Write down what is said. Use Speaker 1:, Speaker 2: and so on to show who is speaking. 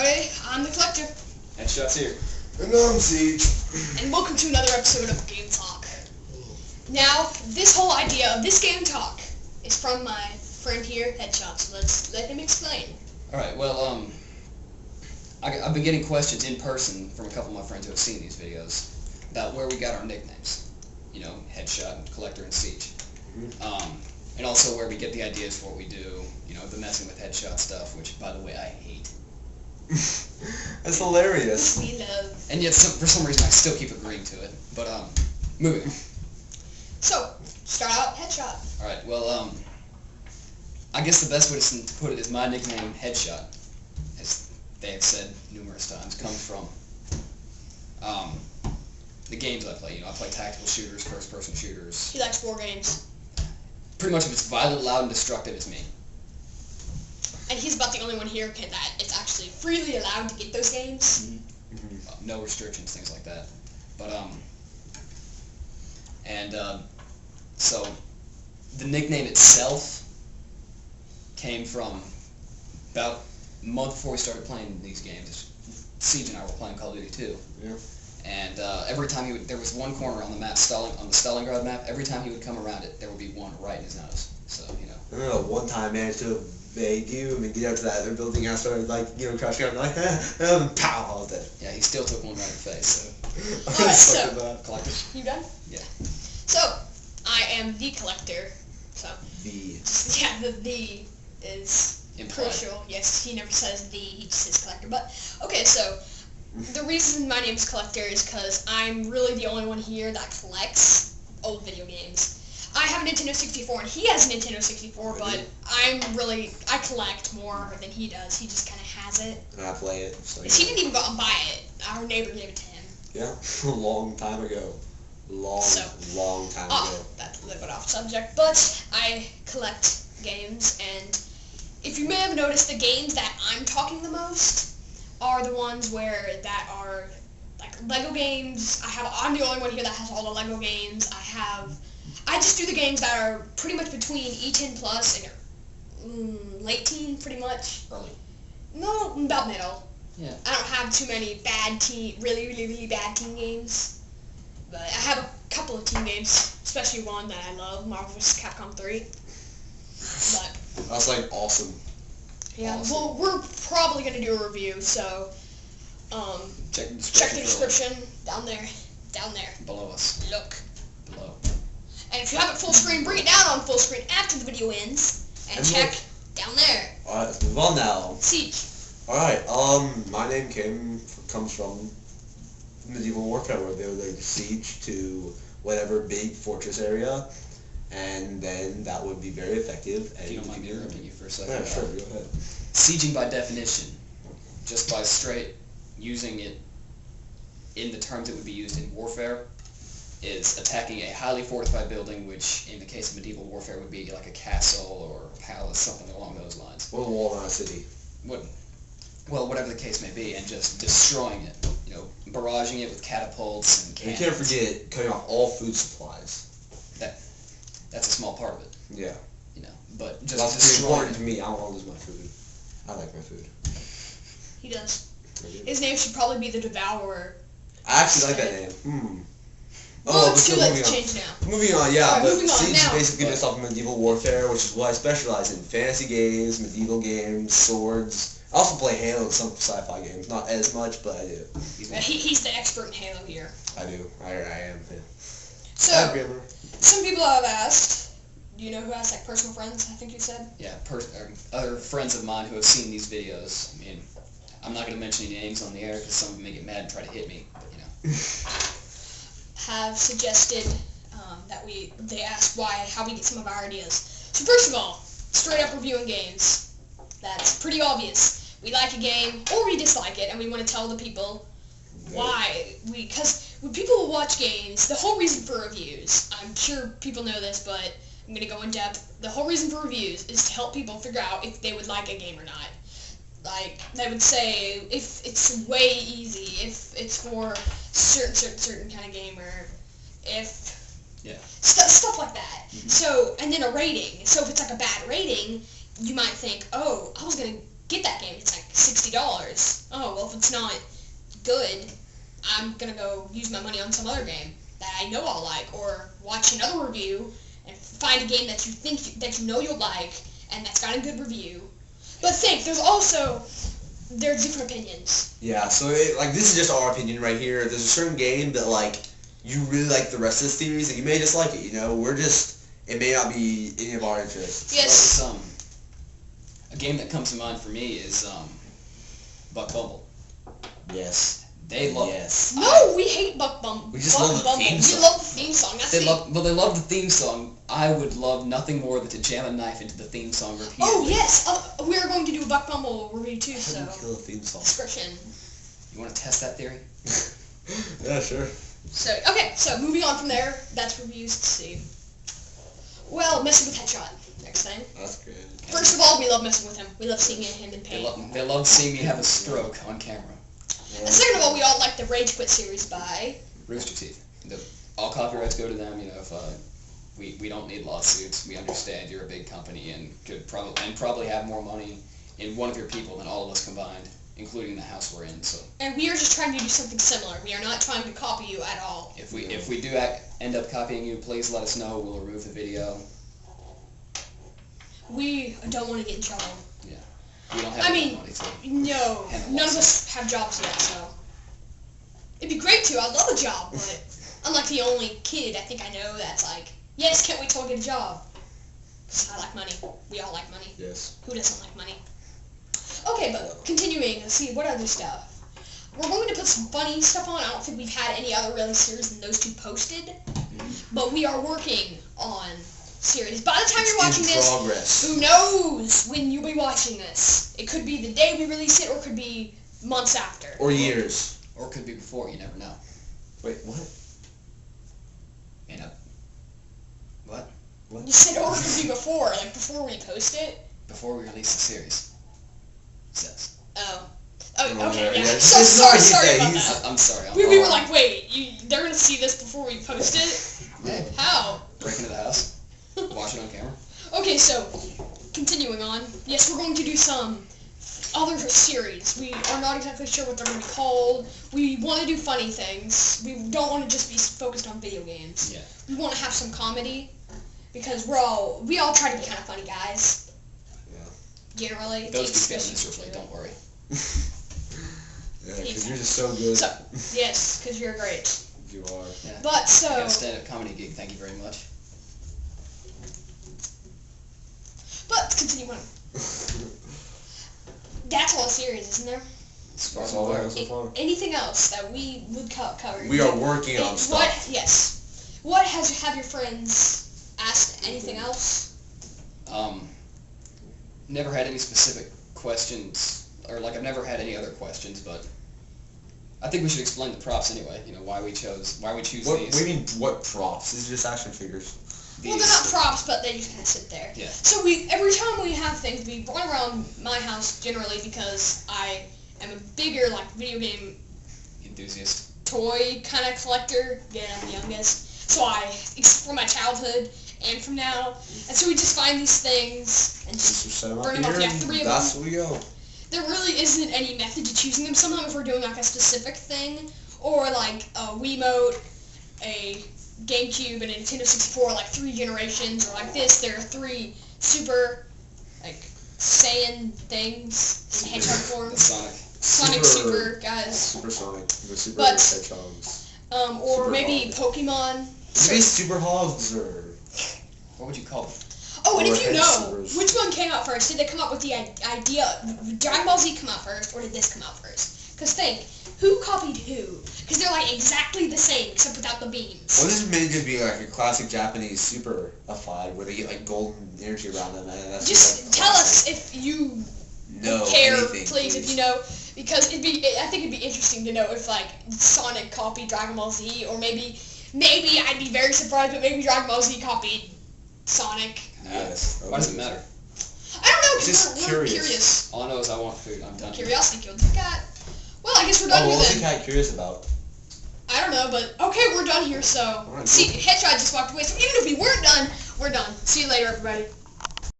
Speaker 1: everybody, I'm the Collector.
Speaker 2: Headshots here.
Speaker 3: And I'm Siege.
Speaker 1: And welcome to another episode of Gametalk. Now, this whole idea of this Gametalk is from my friend here, Headshot, so let's let him explain.
Speaker 2: Alright, well, I've been getting questions in person from a couple of my friends who have seen these videos about where we got our nicknames. You know, Headshot, Collector, and Siege. And also where we get the ideas for what we do, you know, the messing with headshot stuff, which, by the way, I hate.
Speaker 3: That's hilarious.
Speaker 1: We love.
Speaker 2: And yet, for some reason, I still keep agreeing to it. But, moving on.
Speaker 1: So, start out Headshot.
Speaker 2: Alright, well, I guess the best way to put it is my nickname, Headshot, as they have said numerous times, comes from, the games I play. You know, I play tactical shooters, first-person shooters.
Speaker 1: He likes war games.
Speaker 2: Pretty much if it's violent, loud, and destructive, it's me.
Speaker 1: And he's about the only one here that it's actually freely allowed to get those games.
Speaker 2: No restrictions, things like that. But, so, the nickname itself came from about a month before we started playing these games. Siege and I were playing Call of Duty 2.
Speaker 3: Yeah.
Speaker 2: And every time there was one corner on the map, on the Stalingrad map, every time he would come around it, there would be one right in his nose. So, you know.
Speaker 3: I remember one time I managed to evade you and then get out to that other building and I started, like, you know, crashing out and like, pow, I was dead.
Speaker 2: Yeah, he still took one right in the face. So.
Speaker 1: Alright, so,
Speaker 2: Collector?
Speaker 1: you done?
Speaker 2: Yeah.
Speaker 1: So, I am the Collector. So, yeah, the is crucial. Yes, he never says the, he just says Collector. But, okay, so, the reason my name's Collector is because I'm really the only one here that collects old video games. I have a Nintendo 64 and he has a Nintendo 64, but I collect more than he does. He just kind of has it.
Speaker 3: And I play it. So,
Speaker 1: He didn't even go out and buy it. Our neighbor gave it to him.
Speaker 3: Yeah, a long time ago. Long time ago.
Speaker 1: That's a little bit off subject, but I collect games, and if you may have noticed, the games that I'm talking the most are the ones that are like Lego games. I'm the only one here that has all the Lego games. I just do the games that are pretty much between E10 plus and late teen, pretty much.
Speaker 2: Early.
Speaker 1: No, about middle.
Speaker 2: Yeah.
Speaker 1: I don't have too many bad really bad teen games. But I have a couple of teen games, especially one that I love, Marvel vs. Capcom 3. But
Speaker 3: That's like awesome.
Speaker 1: yeah,
Speaker 3: Awesome.
Speaker 1: well, we're probably gonna do a review, so
Speaker 2: Check the
Speaker 1: description down there.
Speaker 2: Below us.
Speaker 1: Look.
Speaker 2: Below.
Speaker 1: And if you have it full screen, bring it down on full screen after the video ends, and check down there.
Speaker 3: Alright, let's move on now.
Speaker 1: Siege.
Speaker 3: Alright, my name comes from medieval warfare, where they would like siege to whatever big fortress area, and then that would be very effective.
Speaker 2: If you don't mind me interrupting you for a second.
Speaker 3: Yeah, sure, go ahead.
Speaker 2: Sieging by definition, just by straight using it in the terms it would be used in warfare, is attacking a highly fortified building, which in the case of medieval warfare would be like a castle or a palace, something along those lines.
Speaker 3: Or a wall on a city.
Speaker 2: Well, whatever the case may be, and just destroying it. You know, barraging it with catapults and cannons.
Speaker 3: You can't forget cutting off all food supplies.
Speaker 2: That's a small part of it.
Speaker 3: Yeah.
Speaker 2: You know, but just
Speaker 3: That's pretty
Speaker 2: destroying
Speaker 3: important to me. I don't want to lose my food. I like my food.
Speaker 1: He does.
Speaker 3: I do.
Speaker 1: His name should probably be the Devourer.
Speaker 3: I actually like that name.
Speaker 1: Well, it's
Speaker 3: but
Speaker 1: too
Speaker 3: so
Speaker 1: late to change now.
Speaker 3: Moving on, yeah,
Speaker 1: Alright,
Speaker 3: but
Speaker 1: moving on
Speaker 3: Siege is
Speaker 1: now.
Speaker 3: basically based off of medieval warfare, which is what I specialize in. Fantasy games, medieval games, swords. I also play Halo and some sci-fi games. Not as much, but I do.
Speaker 1: He's the expert in Halo here.
Speaker 3: I do. I am. Yeah.
Speaker 1: So, some people have asked, do you know who has like personal friends, I think you said?
Speaker 2: Yeah, other friends of mine who have seen these videos. I mean, I'm not going to mention any names on the air because some of them may get mad and try to hit me, but you know.
Speaker 1: Have suggested they asked how we get some of our ideas. So first of all, straight up reviewing games. That's pretty obvious. We like a game or we dislike it, and we want to tell the people why. Because when people will watch games, the whole reason for reviews, I'm sure people know this, but I'm going to go in depth. The whole reason for reviews is to help people figure out if they would like a game or not. Like, they would say if it's way easy, if it's for certain kind of gamer, if stuff like that. So, and then a rating. So if it's like a bad rating, you might think, oh, I was gonna get that game. It's like $60. Oh, well, if it's not good, I'm going to go use my money on some other game that I know I'll like, or watch another review and find a game that you think that you know you'll like and that's got a good review. But there's different opinions.
Speaker 3: Yeah, so this is just our opinion right here. There's a certain game that you really like the rest of the series, and you may just like it. It may not be any of our interests.
Speaker 1: Yes.
Speaker 2: Well, a game that comes to mind for me is Buck Bumble.
Speaker 3: Yes.
Speaker 2: They love.
Speaker 3: Yes.
Speaker 1: No, we hate Buck Bumble.
Speaker 3: We just love the theme song.
Speaker 1: We love the theme song. That's
Speaker 2: They love the theme song. I would love nothing more than to jam a knife into the theme song repeatedly.
Speaker 1: Oh yes, we are going to do a Buck Bumble review too. So
Speaker 3: How do you kill a theme song?
Speaker 1: description.
Speaker 2: You want to test that theory?
Speaker 3: Yeah, sure.
Speaker 1: So moving on from there, that's reviews. Let's see. Well, messing with Headshot. Next thing.
Speaker 3: That's good.
Speaker 1: First of all, we love messing with him. We love seeing him in pain.
Speaker 2: They love seeing me have a stroke on camera.
Speaker 1: And second of all, we all like the Rage Quit series by
Speaker 2: Rooster Teeth. All copyrights go to them. If we don't need lawsuits, we understand you're a big company and could probably have more money in one of your people than all of us combined, including the house we're in. So.
Speaker 1: And we are just trying to do something similar. We are not trying to copy you at all.
Speaker 2: If we do end up copying you, please let us know. We'll remove the video.
Speaker 1: We don't want to get in trouble.
Speaker 2: Yeah. We don't have enough money to.
Speaker 1: No, none of us have jobs yet, so it'd be great to. I'd love a job, but I'm like the only kid I think I know that's like, yes, can't wait till I get a job. 'Cause I like money. We all like money.
Speaker 3: Yes.
Speaker 1: Who doesn't like money? Okay, but continuing, let's see, what other stuff? We're going to put some funny stuff on. I don't think we've had any other really series than those two posted, but we are working on series. By the time you're watching this, who knows when you'll be watching this? It could be the day we release it, or it could be months after.
Speaker 3: Or years.
Speaker 2: Or it could be before. You never know.
Speaker 3: Wait, what?
Speaker 2: What?
Speaker 1: You said or it could be before, like before we post it.
Speaker 2: Before we release the series. Says.
Speaker 1: Oh, okay, yeah.
Speaker 3: Yeah.
Speaker 1: So sorry about that.
Speaker 2: I'm sorry.
Speaker 1: We were like, wait, they're gonna see this before we post it?
Speaker 2: Yeah.
Speaker 1: How?
Speaker 2: Break into the house. Watch it on camera.
Speaker 1: Okay, so continuing on. Yes, we're going to do some other series. We are not exactly sure what they're going to be called. We want to do funny things. We don't want to just be focused on video games.
Speaker 2: Yeah.
Speaker 1: We want to have some comedy because we all try to be kind of funny guys.
Speaker 3: Yeah.
Speaker 1: Generally.
Speaker 2: Those two families really, don't worry.
Speaker 3: Yeah, because you're just so good.
Speaker 1: So, yes, because you're great.
Speaker 3: You are.
Speaker 2: Yeah.
Speaker 1: But so.
Speaker 2: I got a stand-up comedy gig. Thank you very much.
Speaker 1: But let's continue on. That's all series, isn't there?
Speaker 3: That's all I have so far.
Speaker 1: Anything else that we would cover?
Speaker 3: We are working on stuff.
Speaker 1: Yes. What have your friends asked? Anything else?
Speaker 2: Never had any specific questions, or I've never had any other questions, but I think we should explain the props anyway. Why we choose these.
Speaker 3: What do you mean, what props? These are just action figures.
Speaker 1: Well, they're not props, but they just kind of sit there.
Speaker 2: Yeah.
Speaker 1: So every time we have things, we run around my house generally because I am a bigger video game
Speaker 2: enthusiast,
Speaker 1: toy kind of collector. Again, I'm the youngest, so from my childhood and from now, and so we just find these things and just bring them up. Yeah, 3 of them.
Speaker 3: That's where we go.
Speaker 1: There really isn't any method to choosing them. Sometimes if we're doing a specific thing, or a Wiimote, a GameCube, and a Nintendo 64, 3 generations, or like this, there are 3 super, Saiyan things in hedgehog form.
Speaker 2: Sonic
Speaker 1: Super guys.
Speaker 3: Super Sonic. The Super
Speaker 1: But,
Speaker 3: Hedgehogs.
Speaker 1: Or
Speaker 3: Super
Speaker 1: maybe
Speaker 3: Hog.
Speaker 1: Pokemon.
Speaker 3: Maybe Super Hogs, or...
Speaker 2: What would you call them?
Speaker 1: Oh, and
Speaker 3: Or
Speaker 1: if you know,
Speaker 3: Supers.
Speaker 1: which one came out first? Did they come up with the idea, Dragon Ball Z come out first, or did this come out first? Because think, who copied who? Because they're exactly the same, except without the beams.
Speaker 3: Well, this is meant to be a classic Japanese super applied, where they get golden energy around them, and that's
Speaker 1: just tell us if you care, please, if you know, because I think it'd be interesting to know if Sonic copied Dragon Ball Z, or maybe I'd be very surprised, but maybe Dragon Ball Z copied Sonic.
Speaker 3: Yes.
Speaker 2: Why does it matter?
Speaker 1: I don't know,
Speaker 3: Just
Speaker 1: because we're curious.
Speaker 2: All I know is I want food. I'm done.
Speaker 1: Curiosity killed the cat. Well, I guess we're done here
Speaker 3: What was
Speaker 1: then.
Speaker 3: the cat curious about?
Speaker 1: I don't know, but okay, we're done here, so...
Speaker 3: Alright,
Speaker 1: See, Headshot just walked away, so even if we weren't done, we're done. See you later, everybody.